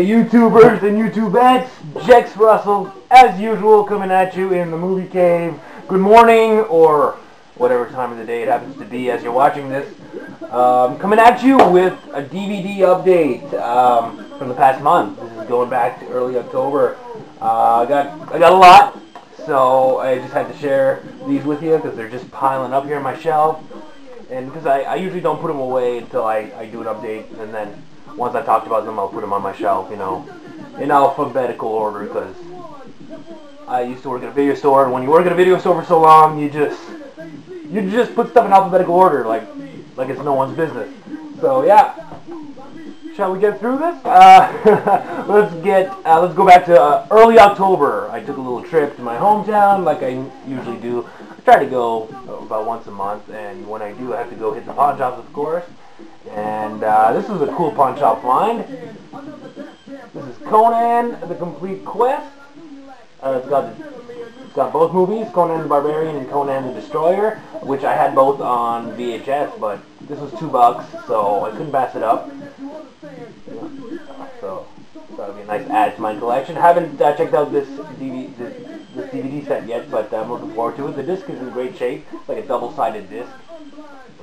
YouTubers and YouTubettes, Jex Russell, as usual, coming at you in the movie cave. Good morning, or whatever time of the day it happens to be as you're watching this. Coming at you with a DVD update from the past month. This is going back to early October. I got a lot, so I just had to share these with you because they're just piling up here on my shelf. And because I usually don't put them away until I do an update, and then once I talked about them, I'll put them on my shelf, you know, in alphabetical order, because I used to work at a video store, and when you work at a video store for so long, you just put stuff in alphabetical order, like it's no one's business. So yeah, shall we get through this? Let's go back to early October. I took a little trip to my hometown, like I usually do. I try to go about once a month, and when I do, I have to go hit the pawn shops, of course. And this is a cool pawn shop find. This is Conan, the Complete Quest. It's got both movies, Conan the Barbarian and Conan the Destroyer, which I had both on VHS, but this was $2, so I couldn't pass it up. So that'll be a nice add to my collection. I haven't checked out this DVD set yet, but I'm looking forward to it. The disc is in great shape. It's like a double-sided disc.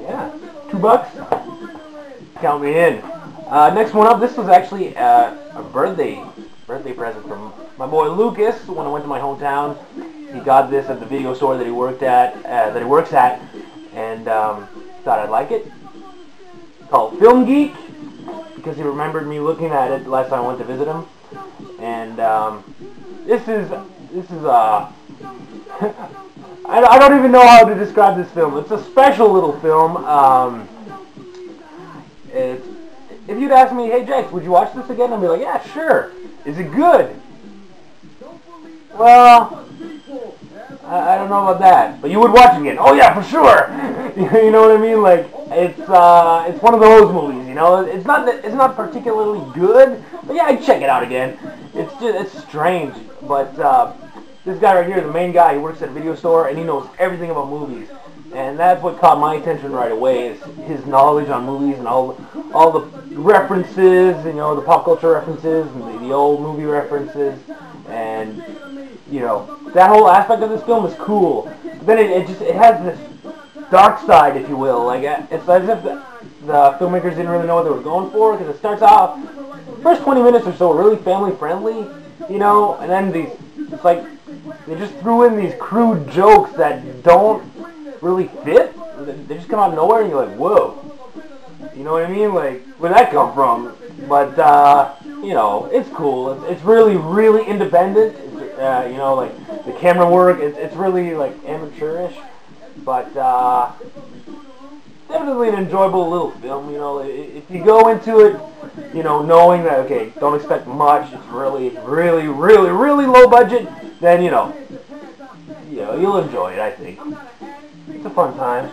Yeah, $2. Count me in. Next one up, this was actually a birthday present from my boy Lucas when I went to my hometown. He got this at the video store that he works at, and thought I'd like it. It's called Film Geek, because he remembered me looking at it the last time I went to visit him. And this is I don't even know how to describe this film. It's a special little film. If you'd ask me, hey Jax, would you watch this again? I'd be like, yeah, sure. Is it good? Well, I don't know about that. But you would watch it again. Oh yeah, for sure. You know what I mean? Like it's one of those movies. You know, it's not particularly good, but yeah, I'd check it out again. It's strange, but this guy right here, the main guy, he works at a video store and he knows everything about movies. And that's what caught my attention right away, is his knowledge on movies and all the references, you know, the pop culture references and the old movie references, and you know, that whole aspect of this film is cool. But then it has this dark side, if you will. Like it's as if the filmmakers didn't really know what they were going for, because it starts off, first 20 minutes or so, really family friendly, you know, and then it's like they just threw in these crude jokes that don't really fit. They just come out of nowhere and you're like, whoa. You know what I mean? Like, where'd that come from? But, you know, it's cool. It's really, really independent. You know, like, the camera work, it's really, like, amateurish. But, definitely an enjoyable little film, you know. If you go into it, you know, knowing that, okay, don't expect much, it's really, really, really, really low budget, then, you know, you'll enjoy it, I think. It's a fun time.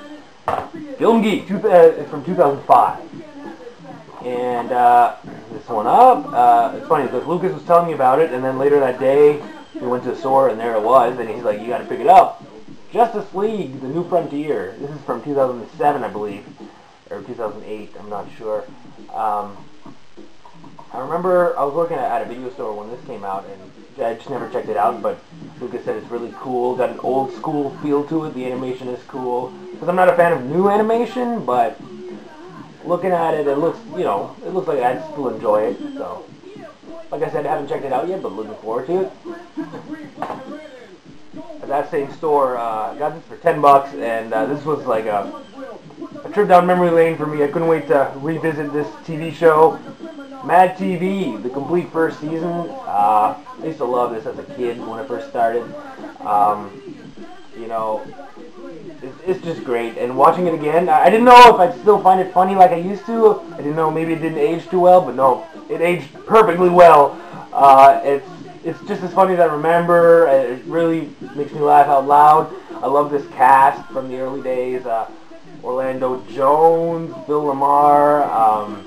Film Geek from 2005. And this one up, it's funny because Lucas was telling me about it, and then later that day we went to the store and there it was, and he's like, you gotta pick it up. Justice League, The New Frontier. This is from 2007, I believe, or 2008, I'm not sure. I remember I was working at a video store when this came out, and I just never checked it out, but Lucas said it's really cool, got an old school feel to it, the animation is cool. Because I'm not a fan of new animation, but looking at it, it looks, you know, it looks like I'd still enjoy it, so. Like I said, I haven't checked it out yet, but looking forward to it. At that same store, got this for $10, and this was like a trip down memory lane for me. I couldn't wait to revisit this TV show. Mad TV, the complete first season. I used to love this as a kid when I first started. You know, it's just great. And watching it again, I didn't know if I'd still find it funny like I used to. I didn't know, maybe it didn't age too well, but no, it aged perfectly well. It's just as funny as I remember. It really makes me laugh out loud. I love this cast from the early days. Orlando Jones, Bill Lamar,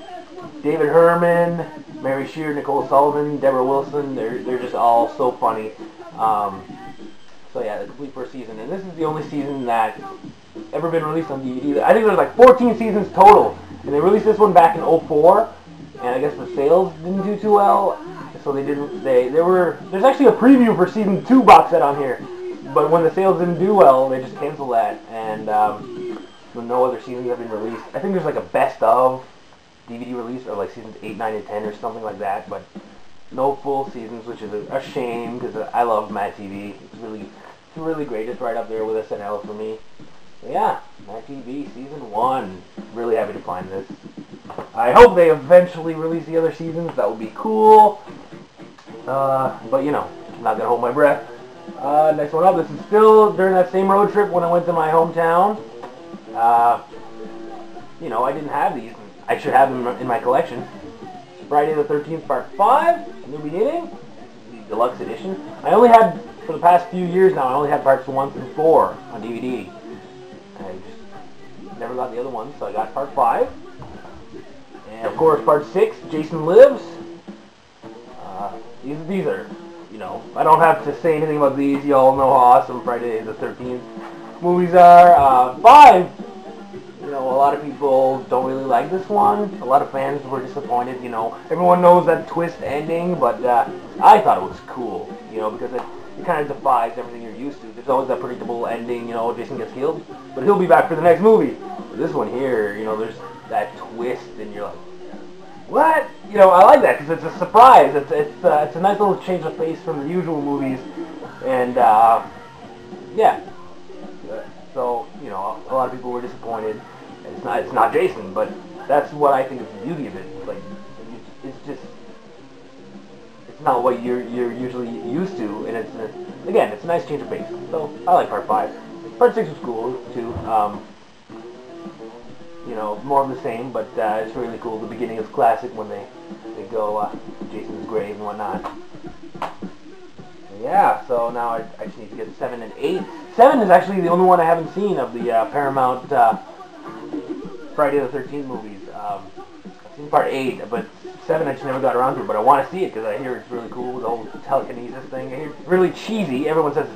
David Herman, Mary Shear, Nicole Sullivan, Deborah Wilson. They're just all so funny. So yeah, the complete first season, and this is the only season that's ever been released on DVD. I think there's like 14 seasons total, and they released this one back in '04, and I guess the sales didn't do too well. so there's actually a preview for season 2 box set on here, but when the sales didn't do well, they just canceled that, and no other seasons have been released. I think there's like a best of DVD release, or like seasons 8, 9, and 10, or something like that, but no full seasons, which is a shame, because I love Mad TV. It's really great. It's right up there with SNL for me. So yeah, Mad TV Season 1. Really happy to find this. I hope they eventually release the other seasons. That would be cool. But you know, I'm not going to hold my breath. Next one up. This is still during that same road trip when I went to my hometown. You know, I didn't have these. I should have them in my collection. Friday the 13th Part 5, New Beginning, the deluxe edition. I only had, for the past few years now, I only had parts 1 through 4 on DVD. I just never got the other ones, so I got Part 5. And of course, Part 6, Jason Lives. These are, you know, I don't have to say anything about these. You all know how awesome Friday the 13th movies are. 5. You know, a lot of people don't really like this one. A lot of fans were disappointed, you know. Everyone knows that twist ending, but I thought it was cool, you know, because it kind of defies everything you're used to. There's always that predictable ending, you know, Jason gets killed, but he'll be back for the next movie. But this one here, you know, there's that twist, and you're like, what? You know, I like that, because it's a surprise. It's a nice little change of pace from the usual movies, and, yeah. So, you know, a lot of people were disappointed. It's not Jason, but that's what I think is the beauty of it. Like, it's not what you're usually used to, and again, it's a nice change of pace. So I like Part 5. Part 6 was cool too. You know, more of the same, but it's really cool. The beginning is classic when they go to Jason's grave and whatnot. Yeah, so now I just need to get 7 and 8. 7 is actually the only one I haven't seen of the Paramount Friday the 13th movies. I've seen Part 8, but 7 I just never got around to it, but I want to see it because I hear it's really cool, the whole telekinesis thing. I hear it's really cheesy. Everyone says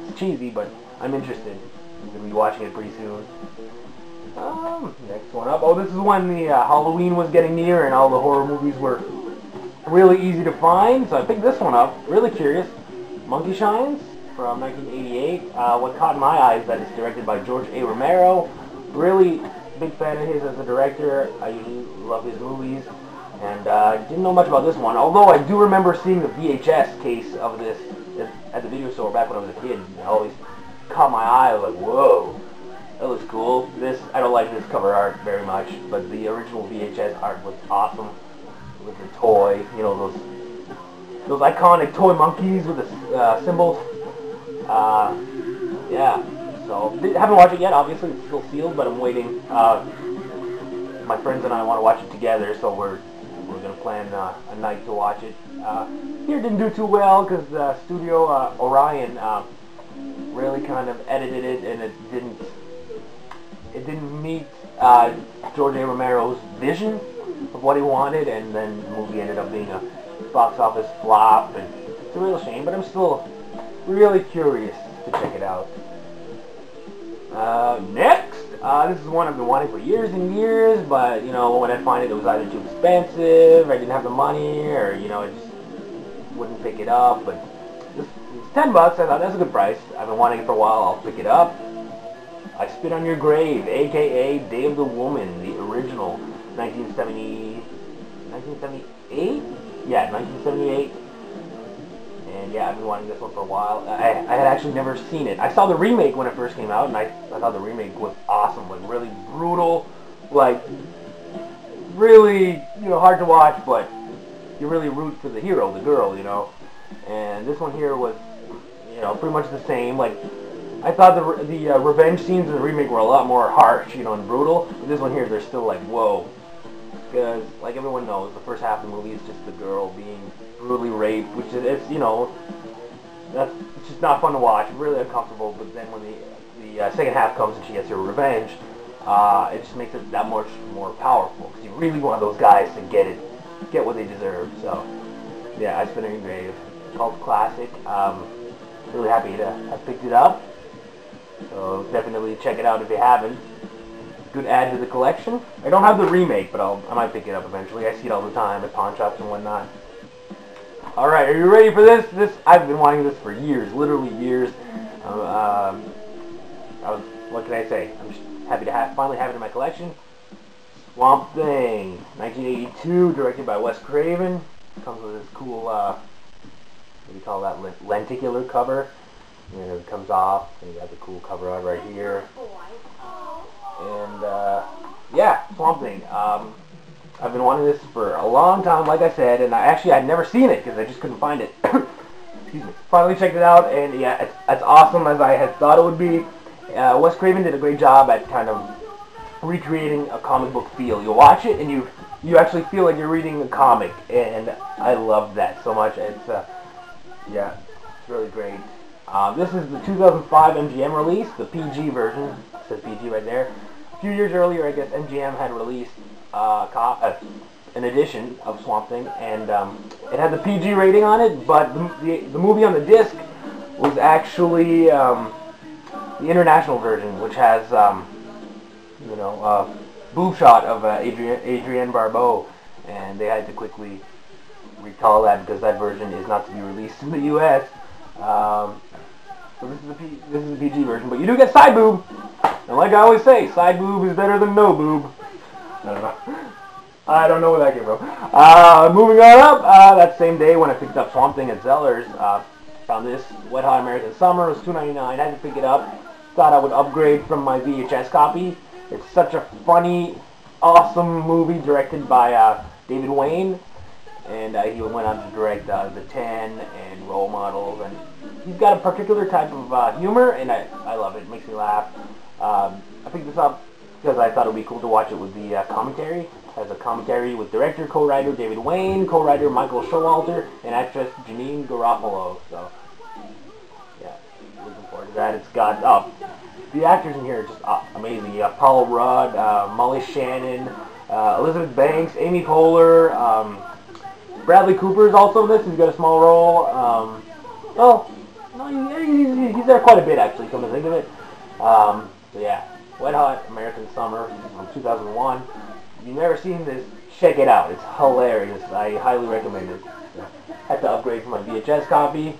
it's cheesy, but I'm interested. I'm going to be watching it pretty soon. Next one up. Oh, this is when the Halloween was getting near and all the horror movies were really easy to find, so I picked this one up. Really curious. Monkey Shines from 1988. What caught my eye is that it's directed by George A. Romero. Really big fan of his as a director. I usually love his movies, and didn't know much about this one, although I do remember seeing the VHS case of this at the video store back when I was a kid. It always caught my eye. I was like, whoa, that looks cool. I don't like this cover art very much, but the original VHS art was awesome with the toy, you know, those iconic toy monkeys with the symbols. Yeah. So, haven't watched it yet, obviously, it's still sealed, but I'm waiting. My friends and I want to watch it together, so we're going to plan a night to watch it. Here didn't do too well, because Studio Orion really kind of edited it, and it didn't meet George A. Romero's vision of what he wanted, and then the movie ended up being a box office flop, and it's a real shame, but I'm still really curious to check it out. Next, this is one I've been wanting for years and years, but, you know, when I find it, it was either too expensive, I didn't have the money, or, you know, I just wouldn't pick it up, but it's $10, I thought that's a good price. I've been wanting it for a while, I'll pick it up. I Spit on Your Grave, a.k.a. Day of the Woman, the original, 1978? Yeah, 1978. And yeah, I've been wanting this one for a while. I had actually never seen it. I saw the remake when it first came out, and I thought the remake was awesome. Like, really brutal, like, really, you know, hard to watch, but you really root for the hero, the girl, you know. And this one here was, you know, pretty much the same. Like, I thought the revenge scenes in the remake were a lot more harsh, you know, and brutal. But this one here, they're still like, whoa. Because, like everyone knows, the first half of the movie is just the girl being brutally raped, which is, it's, you know, it's just not fun to watch, really uncomfortable. But then when the second half comes and she gets her revenge, it just makes it that much more powerful. Because you really want those guys to get what they deserve. So, yeah, I Spit on Your Grave, cult classic. Really happy to have picked it up. So definitely check it out if you haven't. Good add to the collection. I don't have the remake, but I might pick it up eventually. I see it all the time at pawn shops and whatnot. Alright, are you ready for this? I've been wanting this for years, literally years. What can I say? I'm just happy to finally have it in my collection. Swamp Thing, 1982, directed by Wes Craven. Comes with this cool, what do you call that, lenticular cover. And it comes off, and you got the cool cover art right here. And, yeah, Swamp Thing. I've been wanting this for a long time, like I said, and I'd never seen it, because I just couldn't find it. Excuse me. Finally checked it out, and yeah, it's as awesome as I had thought it would be. Wes Craven did a great job at kind of recreating a comic book feel. You watch it, and you actually feel like you're reading a comic, and I love that so much. It's, yeah, it's really great. This is the 2005 MGM release, the PG version. It says PG right there. A few years earlier, I guess, MGM had released an edition of Swamp Thing, and it had the PG rating on it, but the movie on the disc was actually the international version, which has, you know, boob shot of Adrienne Barbeau, and they had to quickly recall that because that version is not to be released in the U.S. So this is the PG version, but you do get side boob, and like I always say, side boob is better than no boob. I don't know where that came from. Moving on up, that same day when I picked up Swamp Thing at Zellers, found this Wet Hot American Summer. It was $2.99. Had to pick it up. Thought I would upgrade from my VHS copy. It's such a funny, awesome movie directed by David Wayne, and he went on to direct The 10 and Role Models, and he's got a particular type of humor, and I love it. It makes me laugh. I picked this up because I thought it would be cool to watch it with the commentary. It has a commentary with director, co-writer David Wayne, co-writer Michael Showalter, and actress Janine Garofalo. So, yeah, looking forward to that. It's got, the actors in here are just amazing. You got Paul Rudd, Molly Shannon, Elizabeth Banks, Amy Poehler, Bradley Cooper is also in this. He's got a small role. Well, no, he's there quite a bit, actually, come to think of it. So, yeah. Wet Hot American Summer from 2001. If you've never seen this, check it out. It's hilarious. I highly recommend it. Had to upgrade from my VHS copy.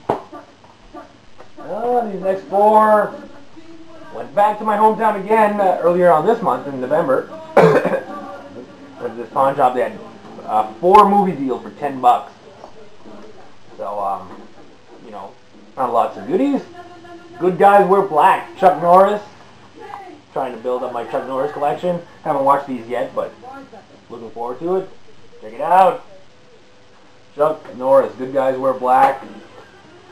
These next four. Went back to my hometown again earlier on this month in November. At this pawn shop, they had 4 movie deals for $10. So, you know, found lots of goodies. Good Guys Wear Black. Chuck Norris. Trying to build up my Chuck Norris collection. Haven't watched these yet, but looking forward to it. Check it out. Chuck Norris, Good Guys Wear Black.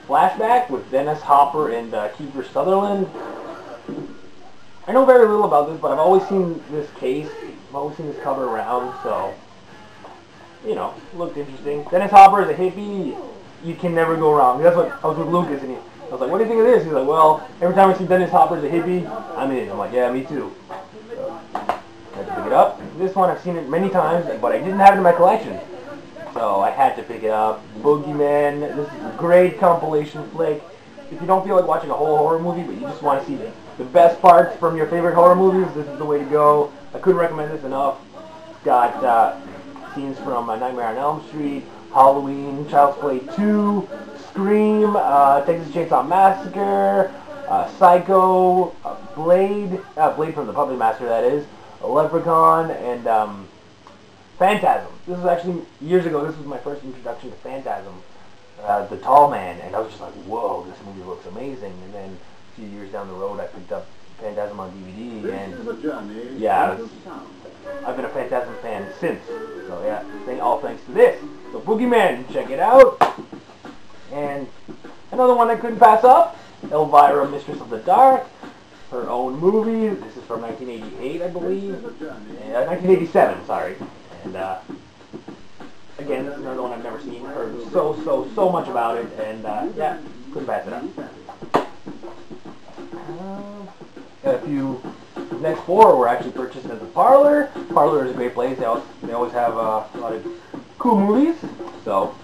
Flashback with Dennis Hopper and Kiefer Sutherland. I know very little about this, but I've always seen this case. I've always seen this cover around, so, you know, looked interesting. Dennis Hopper is a hippie. You can never go wrong. That's what I was with Lucas, and I was like, what do you think of this? He's like, well, every time I see Dennis Hopper as a hippie, I'm in. I'm like, yeah, me too. So, I had to pick it up. This one, I've seen it many times, but I didn't have it in my collection. So I had to pick it up. Boogeyman. This is a great compilation flick. If you don't feel like watching a whole horror movie, but you just want to see the best parts from your favorite horror movies, this is the way to go. I couldn't recommend this enough. It's got scenes from Nightmare on Elm Street, Halloween, Child's Play 2, Scream, Texas Chainsaw Massacre, Psycho, Blade from the Puppet Master, that is, Leprechaun, and Phantasm. This was actually, years ago, this was my first introduction to Phantasm, the Tall Man, and I was just like, whoa, this movie looks amazing. And then a few years down the road, I picked up Phantasm on DVD, and yeah, I've been a Phantasm fan since. So yeah, all thanks to this. So Boogeyman, check it out. And another one I couldn't pass up, Elvira, Mistress of the Dark, her own movie. This is from 1988, I believe. 1987, sorry. And again, this is another one I've never seen. Heard so much about it, and yeah, couldn't pass it up. Got a few. The next 4 were actually purchased at the Parlor. Parlor is a great place. They always have a lot of cool movies. So,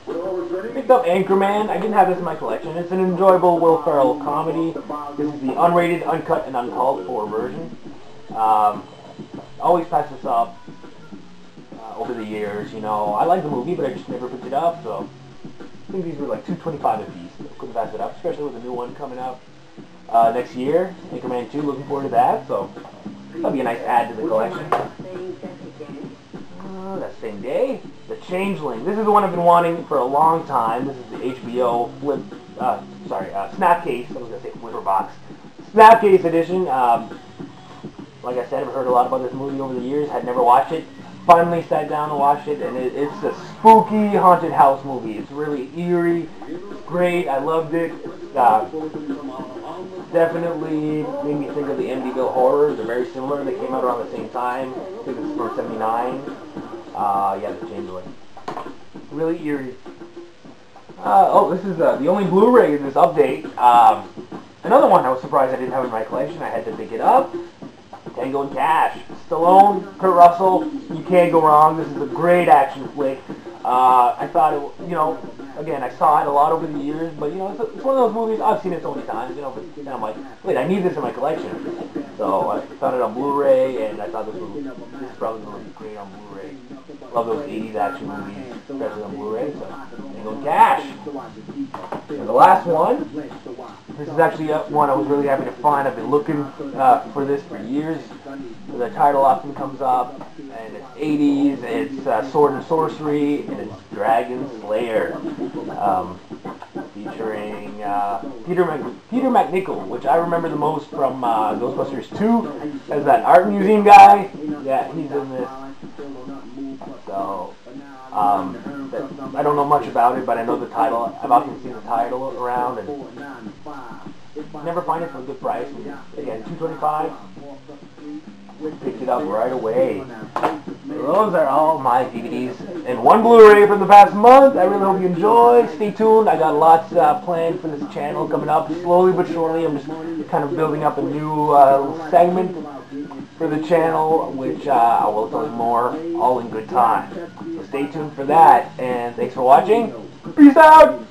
picked up Anchorman. I didn't have this in my collection. It's an enjoyable Will Ferrell comedy. This is the unrated, uncut, and uncalled for version. Always pass this up over the years, you know. I like the movie, but I just never picked it up, so I think these were like $2.25 a piece. Couldn't pass it up, especially with the new one coming out next year. Anchorman 2, looking forward to that. So that'll be a nice add to the collection. That same day, The Changeling. This is the one I've been wanting for a long time. This is the HBO flip, Snapcase. I was gonna say flipper box. Snapcase edition. Like I said, I've heard a lot about this movie over the years. Had never watched it. Finally sat down and watched it, and it's a spooky haunted house movie. It's really eerie. It's great. I loved it. Definitely made me think of the Amityville Horrors. They're very similar. They came out around the same time. I think it's from '79. Yeah, The Changeling. Really eerie. Oh, this is the only Blu-ray in this update. Another one I was surprised I didn't have in my collection. I had to pick it up. Tango and Cash. Stallone, Kurt Russell, you can't go wrong. This is a great action flick. I thought it, again, I saw it a lot over the years, but, it's one of those movies, I've seen it so many times, but then I'm like, wait, I need this in my collection. So I found it on Blu-ray, and I thought this is probably going to be great on Blu-ray. Love those 80s action movies, especially on Blu-ray, so Tango and Cash. And the last one, this is actually one I was really happy to find. I've been looking for this for years. The title often comes up, and it's 80s, it's Sword and Sorcery, and it's Dragon Slayer, featuring Peter McNichol, which I remember the most from Ghostbusters 2, as that art museum guy. Yeah, he's in this. So, I don't know much about it, but I know the title. I've often seen the title around, and never find it for a good price. And again, $2.25. Picked it up right away. Those are all my DVDs and one Blu-ray from the past month. I really hope you enjoy. Stay tuned. I got lots planned for this channel coming up. Slowly but surely, I'm just kind of building up a new segment for the channel, which I will tell you more all in good time. So stay tuned for that, and thanks for watching. Peace out!